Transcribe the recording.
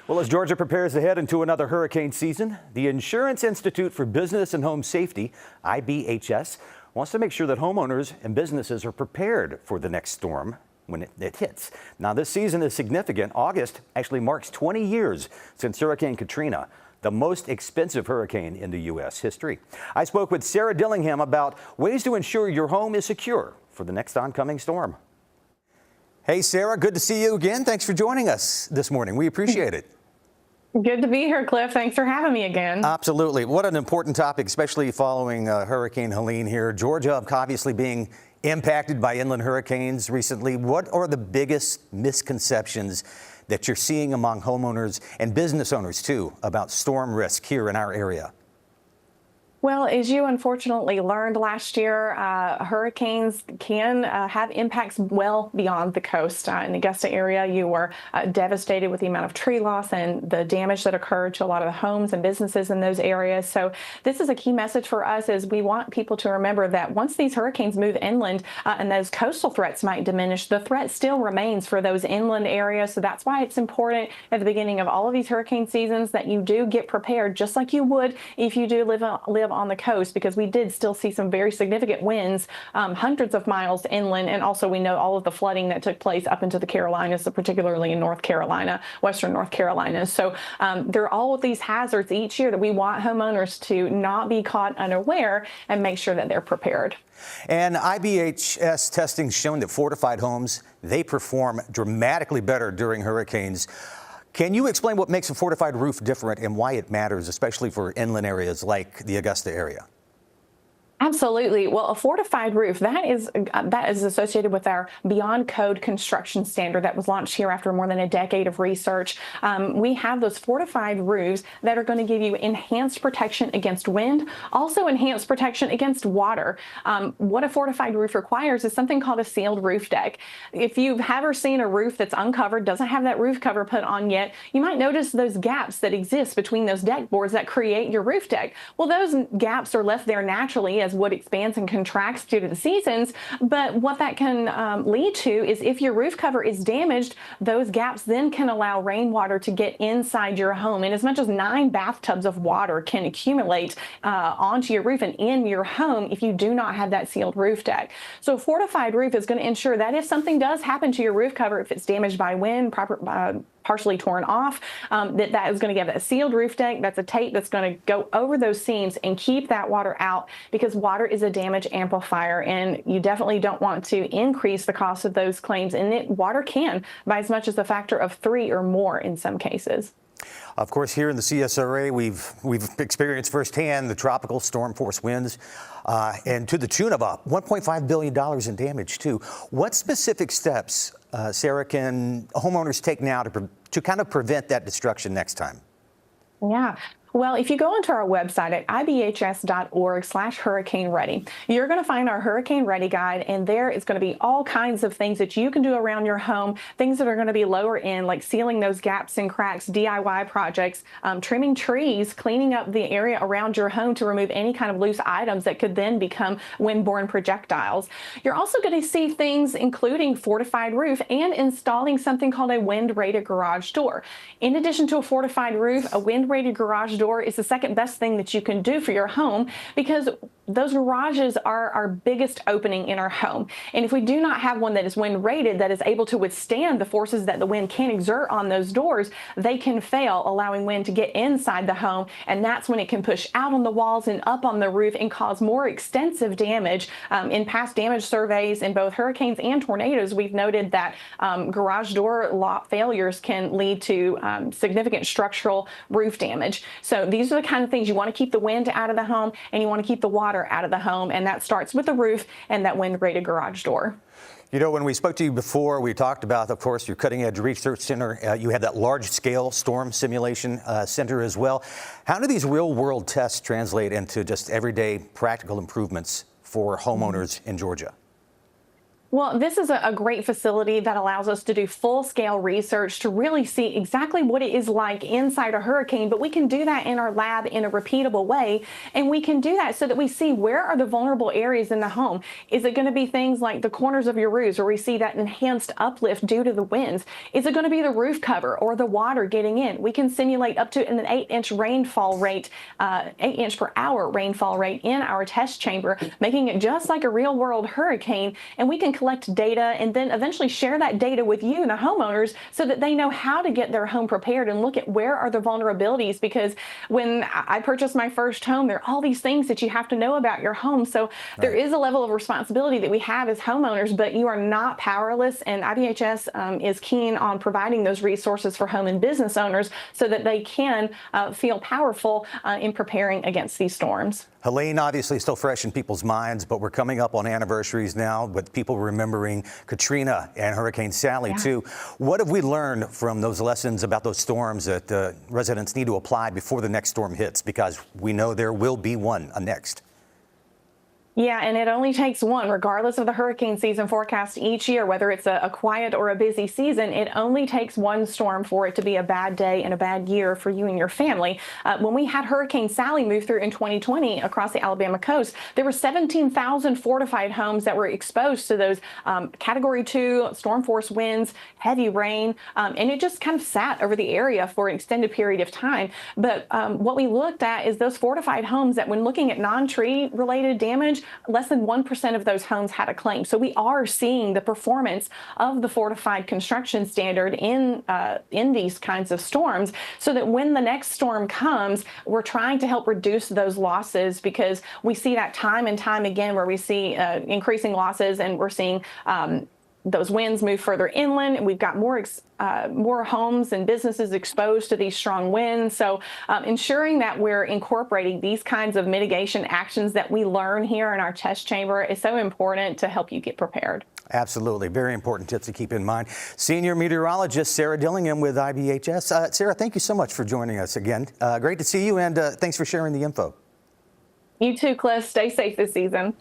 Well, as Georgia prepares to head into another hurricane season, the Insurance Institute for Business and Home Safety, IBHS, wants to make sure that homeowners and businesses are prepared for the next storm when it hits. Now, this season is significant. August actually marks 20 years since Hurricane Katrina, the most expensive hurricane in the U.S. history. I spoke with Sarah Dillingham about ways to ensure your home is secure for the next oncoming storm. Hey, Sarah, good to see you again. Thanks for joining us this morning. We appreciate it. Good to be here, Cliff. Thanks for having me again. Absolutely. What an important topic, especially following Hurricane Helene here. Georgia obviously being impacted by inland hurricanes recently. What are the biggest misconceptions that you're seeing among homeowners and business owners, too, about storm risk here in our area? Well, as you unfortunately learned last year, hurricanes can have impacts well beyond the coast. In the Augusta area, you were devastated with the amount of tree loss and the damage that occurred to a lot of the homes and businesses in those areas. So this is a key message for us, is we want people to remember that once these hurricanes move inland and those coastal threats might diminish, the threat still remains for those inland areas. So that's why it's important at the beginning of all of these hurricane seasons that you do get prepared, just like you would if you do live on the coast, because we did still see some very significant winds, hundreds of miles inland, and also we know all of the flooding that took place up into the Carolinas, particularly in North Carolina, western North Carolina. So there are all of these hazards each year that we want homeowners to not be caught unaware and make sure that they're prepared. And IBHS testing shown that fortified homes, they perform dramatically better during hurricanes. Can you explain what makes a fortified roof different and why it matters, especially for inland areas like the Augusta area? Absolutely. Well, a fortified roof, that is associated with our Beyond Code construction standard that was launched here after more than a decade of research. We have those fortified roofs that are going to give you enhanced protection against wind, also enhanced protection against water. What a fortified roof requires is something called a sealed roof deck. If you've ever seen a roof that's uncovered, doesn't have that roof cover put on yet, you might notice those gaps that exist between those deck boards that create your roof deck. Well, those gaps are left there naturally as wood expands and contracts due to the seasons. But what that can lead to is, if your roof cover is damaged, those gaps then can allow rainwater to get inside your home. And as much as 9 bathtubs of water can accumulate onto your roof and in your home if you do not have that sealed roof deck. So a fortified roof is going to ensure that if something does happen to your roof cover, if it's damaged by wind, partially torn off, that is going to give a sealed roof deck. That's a tape that's going to go over those seams and keep that water out, because water is a damage amplifier, and you definitely don't want to increase the cost of those claims. And water can by as much as a factor of 3 or more in some cases. Of course, here in the CSRA, we've experienced firsthand the tropical storm force winds, and to the tune of $1.5 billion in damage, too. What specific steps, Sarah, can homeowners take now to kind of prevent that destruction next time? Yeah. Well, if you go onto our website at ibhs.org/hurricane ready, you're going to find our Hurricane Ready Guide, and there is going to be all kinds of things that you can do around your home, things that are going to be lower end, like sealing those gaps and cracks, DIY projects, trimming trees, cleaning up the area around your home to remove any kind of loose items that could then become windborne projectiles. You're also going to see things including fortified roof and installing something called a wind-rated garage door. In addition to a fortified roof, a wind-rated garage door is the second best thing that you can do for your home, because those garages are our biggest opening in our home. And if we do not have one that is wind rated, that is able to withstand the forces that the wind can exert on those doors, they can fail, allowing wind to get inside the home. And that's when it can push out on the walls and up on the roof and cause more extensive damage. In past damage surveys in both hurricanes and tornadoes, we've noted that garage door lock failures can lead to significant structural roof damage. So these are the kind of things you want to keep the wind out of the home, and you want to keep the water out of the home, and that starts with the roof and that wind-rated garage door. You know, when we spoke to you before, we talked about, of course, your Cutting Edge Research Center. You have that large-scale storm simulation center as well. How do these real-world tests translate into just everyday practical improvements for homeowners in Georgia? Well, this is a great facility that allows us to do full scale research to really see exactly what it is like inside a hurricane, but we can do that in our lab in a repeatable way. And we can do that so that we see where are the vulnerable areas in the home. Is it going to be things like the corners of your roofs where we see that enhanced uplift due to the winds? Is it going to be the roof cover or the water getting in? We can simulate up to an 8-inch rainfall rate, 8-inch per hour rainfall rate in our test chamber, making it just like a real world hurricane. And we can collect data and then eventually share that data with you, the homeowners, so that they know how to get their home prepared and look at where are the vulnerabilities. Because when I purchased my first home, there are all these things that you have to know about your home. So there is a level of responsibility that we have as homeowners, but you are not powerless. And IBHS is keen on providing those resources for home and business owners so that they can feel powerful in preparing against these storms. Helene, obviously still fresh in people's minds, but we're coming up on anniversaries now with people remembering Katrina and Hurricane Sally too. What have we learned from those lessons about those storms that residents need to apply before the next storm hits? Because we know there will be one next. Yeah, and it only takes one, regardless of the hurricane season forecast each year, whether it's a quiet or a busy season, it only takes one storm for it to be a bad day and a bad year for you and your family. When we had Hurricane Sally move through in 2020 across the Alabama coast, there were 17,000 fortified homes that were exposed to those Category 2 storm force winds, heavy rain, and it just kind of sat over the area for an extended period of time. But what we looked at is those fortified homes that when looking at non-tree related damage, less than 1% of those homes had a claim. So we are seeing the performance of the fortified construction standard in these kinds of storms, so that when the next storm comes, we're trying to help reduce those losses, because we see that time and time again where we see increasing losses, and we're seeing those winds move further inland, and we've got more homes and businesses exposed to these strong winds. So ensuring that we're incorporating these kinds of mitigation actions that we learn here in our test chamber is so important to help you get prepared. Absolutely. Very important tips to keep in mind. Senior meteorologist Sarah Dillingham with IBHS. Sarah, thank you so much for joining us again. Great to see you, and thanks for sharing the info. You too, Cliff. Stay safe this season.